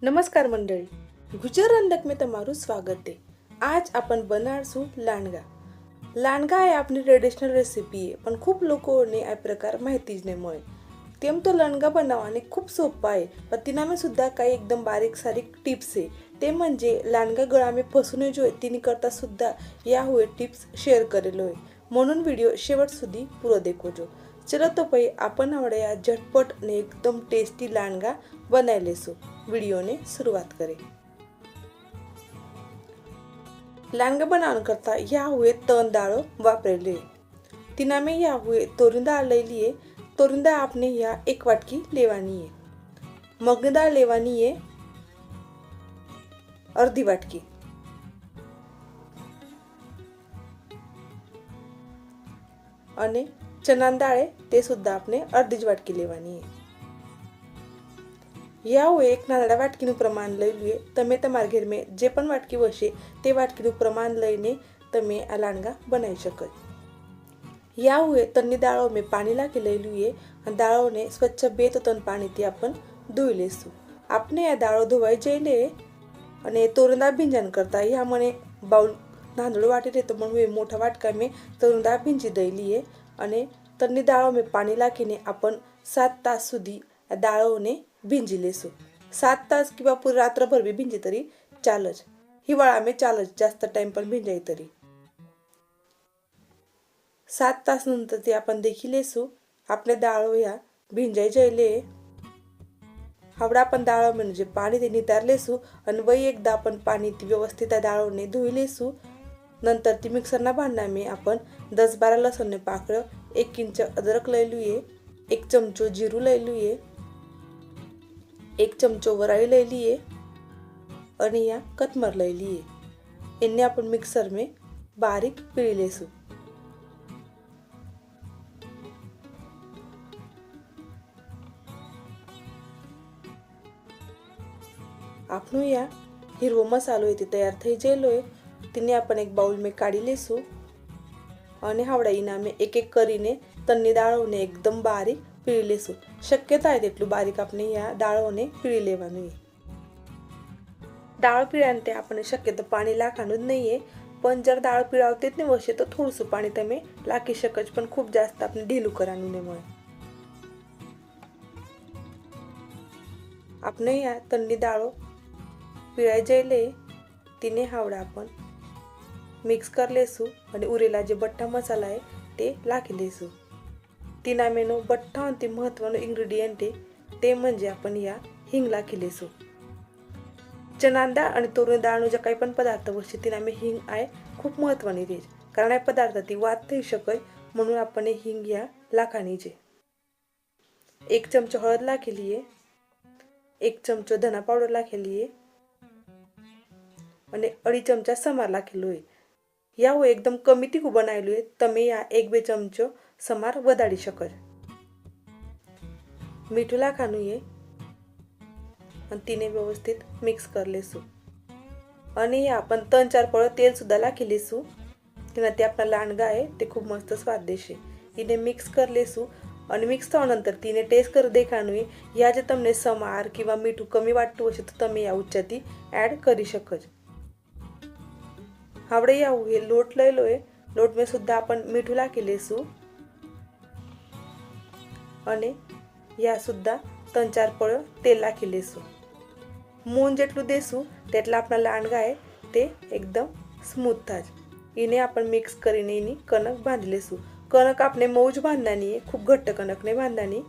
નમસ્કાર મંડળી, ગુજરાત રંધક में તમારું સ્વાગત છે। આજ आपण બનાવશું લાંડગા। લાંડગા એ આપણી ટ્રેડિશનલ રેસિપી છે, પણ ખૂબ લોકોને આ પ્રકાર માહિતી જ નહીં મળે। તેમ તો લાંડગા બનાવવાની खूप सोपं आहे, पण तिनामे सुद्धा काही एकदम बारीक सारीक टिप्स आहे। ते म्हणजे लांडगा गळामे फसू नये जो तिने करता सुद्धा या हुए टिप्स शेअर करेलो आहे, म्हणून व्हिडिओ शेवट सुधी पूरा देखो। चलो तो भाई आपण आवडे या झटपट ने एकदम टेस्टी लांडगा बनाई लेसो। वीडियो ने शुरुआत करें। लांडगा बनाने करता या हुए तन दाळ वापरेले। तिना में या हुए तोरी दाळ ले लिए। तोरी दाळ आपने या एक वाटकी लेवानी है। मगनी दाळ लेवानी है अर्धी वाटकी। અને चना दाळ ते सुद्धा आपने अर्धी वाटकी लेवानी है। या हुए एक नारळा वाटकीનું પ્રમાણ લઈ લ્યો। તમે તમારા ઘર में જે પણ વાટકી વશે તે વાટકીનું પ્રમાણ લઈને તમે આ લાંડગા બનાવી શકો। या हुए તરની દાળો में पानी લાખી લઈ લ્યો અને દાળોને સ્વચ્છ 2 તો 3 પાણીથી आपण ધોઈ લેશું। આપણે આ દાળો ધોવાઈ જઈને અને તોરણ દાળ ભીંજાણ કરતા या મને બાઉલ નાંદળો વાટી રહેતો પણ હું મોટા વાટકા में તોરણ દાળ ભીંજી દઈલીએ અને તરની દાળો में पानी લાખીને आपण 7 तास સુધી આ દાળોને ભીંજી લેશું। 7 तास किंवा पूरी रात्रभर भी भिंजी तरी चालच। हिवाळा में चालच, जास्त टाइम पण भिंजाई तरी। 7 तास नंतर ते आपण देखील लेसू। आपले डाळ या भिंजाई जैले हावडा आपण डाळ म्हणजे पाणी ते नितार लेसू आणि वही एकदा आपण पाणी ती व्यवस्थित डाळोने धुई लेसू। नंतर ती मिक्सरना भांडा में आपण 10-12 लसूण ने पाकळ, 1 इंच अदरक लई लुये, 1 चमचो जीरू लई लुये, 1 चमचो वराई ले लिए और या कतमर ले लिए। इन्हें अपन मिक्सर में बारीक पीड़ी लेसू। आपनो या हिरवो मसालो इथे तयार थई जेलोय। तिने अपन एक बाउल में काढी लेसू और हावड़ा इना में एक एक करीने तन्नी दाळोने एकदम बारीक पीळी लेसू। शक्यता आहे तेटલું बारीक આપણે या દાળોને પીળી લેવાનું છે। દાળ પીળાંતે આપણે શક્યતો પાણી લાખવાનું જ નહીં, પણ જર દાળ પીળાવતી જ નહીં વશે તો થોડુંસું પાણી તમે લાખી શકો છો, પણ ખૂબ જાસ્ત આપણે ઢીલું કરવાનું નહીં મળે। આપણે या તન્ની દાળો પીળાઈ જઈને तिने हावड़ा आपण मिक्स कर लेसू आणि उरेला जे बट्टा मसाला आहे ते लाखी लेसू। तिना मेनो बट्टा आणि महत्त्वाचं इंग्रेडिएंट आहे ते म्हणजे आपण या हिंग लाखी लेसू। चना डाळ आणि तोरण डाळनो जे काही पण पदार्थ वरचे तिना में हिंग आहे खूप महत्त्वानी रेज, कारण या पदार्थ ती वात थई शकय म्हणून आपण हिंग या लाखानी जे। 1 चमचो हळद लाखेली आहे, 1 चमचो धना पावडर लाखेली आहे અને 2.5 चमचा समार लाखेलो आहे। या वो एकदम कमी तीखું બનાવેલું છે, તમે या 1-2 चमचो समार વધારી શકો। मीठू लाखाનું છે અને तिने व्यवस्थित मिक्स कर लेसू आणि या आपण 3-4 पळ तेल सुद्धा लाखी लेसू। तेव्हा ते आपला लांडगा आहे ते खूप मस्त स्वादिष्ट आहे। इने मिक्स कर लेसू आणि मिक्स થવાનંતર तिने टेस्ट कर દેખાનું છે। या जे તમને समार किंवा मीठू कमी वाटતું હશે તો તમે या ઉચ્ચતી એડ કરી શકો છો। हावड़े या हुए लोट लई लोए। लोट में सुद्धा अपन मीठू लाखी लेसू અને या सुद्धा 3-4 पळ तेल लाखी लेसू। मून जेटलू देसू तेटला आपला लांडगा आहे ते एकदम स्मूथ थाज। इने आपण मिक्स करीने इनी कणक बांधी लेसू। कणक आपने मौज बांधनानी आहे, खूप घट्ट कणक नाही बांधनानी।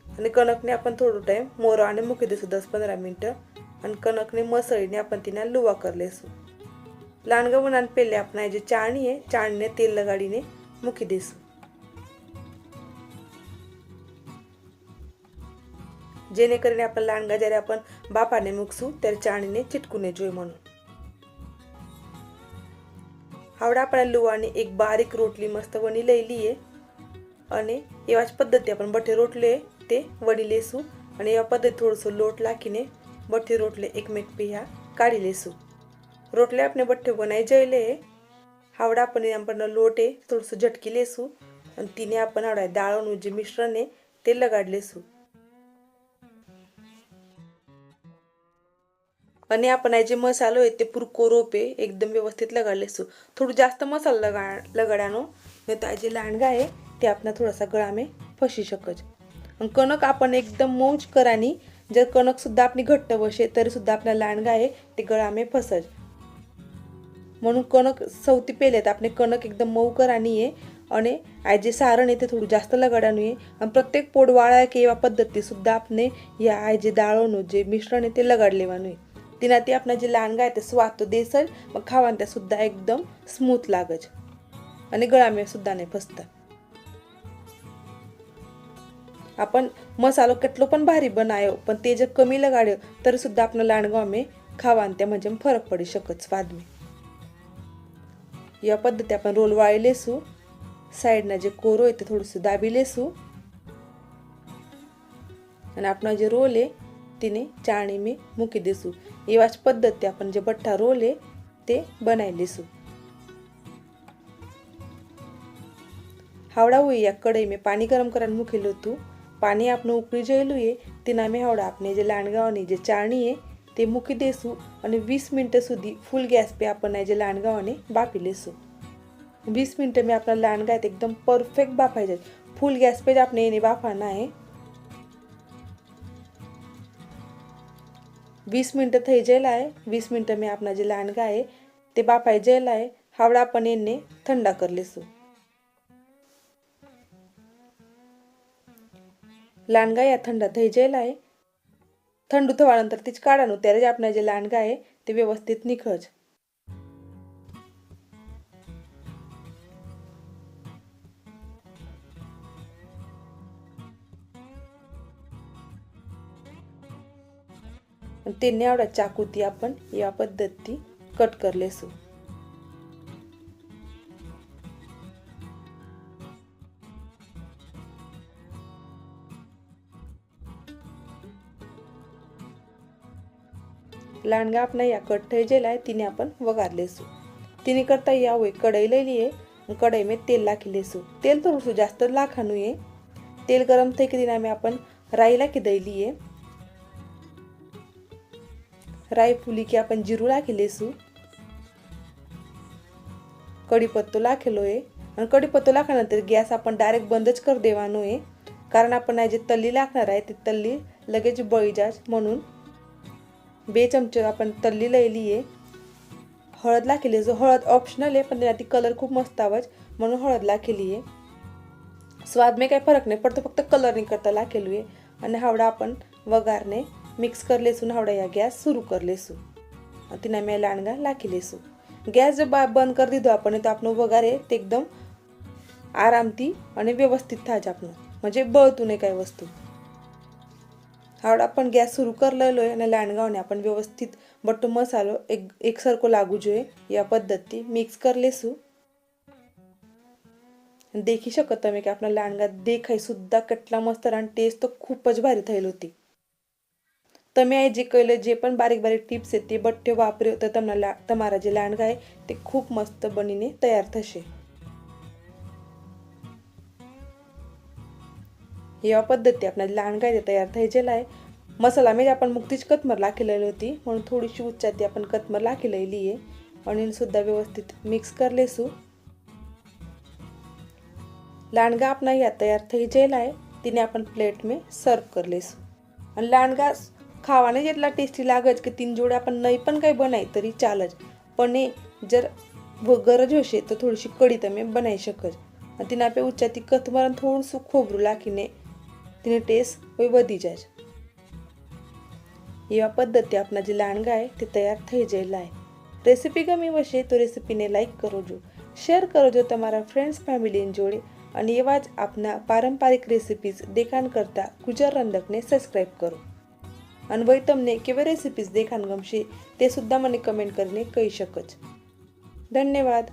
आणि कणकने आपण थोडं टाइम मोराने मुकी देसू 10-15 मिनिटं आणि कणकने मसळीने आपण तिना लुवा कर लेसू। लांडगा बनाने पहले अपना जो चाळणी है चाळणीने तेल लगाड़ीने मूकी देसू। जेने करीने आपण लांडगा जरे आपण बापाने मूकसू त्यारे चाळणीने चिटकूने जोय म्हणून। हावड़ा आपण लुवाने एक बारीक रोटली मस्त वणी लईली आहे आणि एवाच पद्धती आपण बठे रोटले ते वणी लेसू आणि या पद्धती थोडंसं लोट लाखीने बठे रोटले एकमेक पे ह्या काढी लेसू। रोटले अपने बट्टे बनाई जैले हावड़ा अपन लोटे थोड़सो झटकी लेसू आणि तिने आपण हावड़ा दाळोनु जे मिश्रण आहे ते लगाड लेसू। અને આપણે જે મસાલો હોય તે પૂરું કોરો पे એકદમ વ્યવસ્થિત લગાડી લેશું। થોડું જાस्त મસાલો લગાડવાનો નહીં તો આ જે લાંડગા है તે આપણા થોडासा गळाમાં फसी શકે છે। અને કણક આપણને એકદમ મऊ જ કરવાની, जर कणक सुद्धा आपली घट्ट बसे तरी सुद्धा आपला लांडगा आहे ते गळाમાં फसे। म्हणून कणक સૌથી પહેલે તો આપણે કણક એકદમ મऊ કરવાની है અને આ જે સારણ છે તે થોડું જાસ્ત લગાડવાનું है। અને પ્રત્યેક પોડવાળા કે એવા પદ્ધતિ સુદ્धा આપણે या આ જે દાળોનું જે મિશ્રણ છે તે લગાડી લેવાનું है। તેનાથી આપણા જે લાંડગા છે તે સ્વાદ તો દેશે જ, પણ ખાવાનું તે સુદ્धा એકદમ સ્મૂથ લાગે છે અને ગળામાં સુદ્धा નહીં ફસતા। आपण मसालो કેટલો પણ ભારી બનાવ્યો પણ તે જે કમી લગાડ્યો તરી સુદ્धा આપણા લાંડગામાં ખાવાનું તે म्हणजे फरक पड़ी શકે સ્વાદમાં। या पद्धती आपण रोल वाळी लेसू। साइडना जे कोरो आहे ते थोडंसं दाबी लेसू અને આપણા જે રોલ है તેને ચાણી में મૂકી દેસું। એવા જ પદ્ધતિ आपण જે બઠ્ઠા રોલ है તે બનાવી લેસું। हावड़ा हुई या कढ़ाई में पानी गरम कराने મૂકેલું હતું। पानी आपने उकળી જયેલું है તેના में हावड़ा आपने जे लांडगाओनी जे चाळणी है તે મૂકી દેસું અને 20 મિનિટ સુધી ફૂલ ગેસ पे આપણે જે લાંડગાઓને બાફી લેશું। 20 મિનિટ में આપણા લાંડગા एकदम परफेक्ट બાફાઈ જાય। फूल गैस पे જ આપણે એને બાફવાના है। 20 મિનિટ થઈ ગયેલા है। 20 મિનિટ में આપણા જે લાંડગા है તે બાફાઈ ગયેલા है। हावड़ा आपण એને ठंडा कर लेશું। लांडगा या थंड થઈ ગયેલા है। ठंडू થવાનંતર તે જ કાઢવાનું, ત્યારે જ આપણા જે લાંડગા है તે વ્યવસ્થિત નીકળે છે। તેને આવડા ચાકુથી आपण या पद्धती कट कर लेશું। लांडगा अपना या कट થઈ ગયેલા તેને आपण વઘાર લેશું। તેને કરતા या હોય કઢાઈ લઈ લઈએ। કઢાઈ में तेल નાખી લેશું। तेल થોડું જાસ્ત નાખવાનું है। तेल गरम થઈ કે તેના में आपण राई નાખી દઈ લઈએ। राई फुली की आपण जीरू નાખી લેશું। कढीपत्तो નાખેલો है અને कढीपत्तो નાખल्यानंतर गॅस आपण डायरेक्ट बंदच कर देવાનો है, कारण आपण આ જે તલ્લી નાખणार आहे ती तल्ली लगेच बळी जाय म्हणून 2 चमचे आपण तल्ली लई लिए। हळद नाखेली है। जो हळद ऑप्शनल है, पण त्यात कलर खूप मस्त आवाज म्हणून हळद नाखेली है। स्वाद में काही फरक नहीं पड़ता, फक्त कलर नहीं करता नाखेली है। અને हावड़ा अपन वघारने मिक्स कर लेसुन हावड़ा या गैस शुरू कर लेसु। तेना में लांडगा नाखी लेसु। गैस जब बंद कर दीधो आपण तो आपनो वघार है ते एकदम आरामथी અને વ્યવસ્થિત થાય આપનો, म्हणजे બળતું નહીં काही वस्तू। हावड़ा अपन गैस शुरू कर लेलो है અને लांडगाओने अपन व्यवस्थित बट्टो मसालो एक सरको लागू જોઈએ या पद्धति मिक्स कर लेसु। देखी શકો તમે કે આપણા લાંડગા દેખાય સુદ્धा કેટલા મસ્ત અને ટેસ્ટ તો ખૂબ જ ભારી થયેલ હતી। તમે આ જે કહેલે જે પણ બારીક બારીક ટિપ્સ છે તે બટ્ટે વાપર્યો તો તમારા જે લાંડગા છે તે ખૂબ મસ્ત બનીને તૈયાર થશે। या पद्धती आपला लांडगा तयार થઈ ગયેલા છે। मसाला में आपण मुक्तीच कतमर लाखी लेली होती म्हणून थोडीशी उच्चाती आपण कतमर लाखी लेली आहे आणि सुद्धा व्यवस्थित मिक्स कर लेसू। लांडगा अपना या तैयार થઈ ગયેલા है। तिने अपन प्लेट में सर्व कर लेसू। અને લાંડગા ખાવાને જેટલા ટેસ્ટી લાગે છે કે तीन જોડે आपण નહીં પણ કઈ બનાવી તરી ચાલે જ, પણ જર ગરજ હશે તો થોડીशी કઢી તમે બનાવી શકો છો। અને તેના पे ઉચ્ચાતી કતમર અને થોડું ખોબરું લાખીને તેની ટેસ્ટ કોઈ વધી જાય છે। એવા પદ્ધતિ આપના જે લાંડગા है તે તૈયાર થઈ ગયેલા है। રેસીપી ગમી હશે તો રેસીપીને લાઈક કરજો, શેર કરજો તમારા ફ્રેન્ડ્સ ફેમિલીની જોડે અને એવા જ આપના પારંપરિક રેસીપીઝ દેખાણ કરતા ગુજર રંધકને સબસ્ક્રાઇબ કરો। અને ભાઈ તમને કેવી રેસીપીઝ દેખાણ ગમશે તે સુદ્धा મને કમેન્ટ કરીને કહી શકો છો। ધન્યવાદ।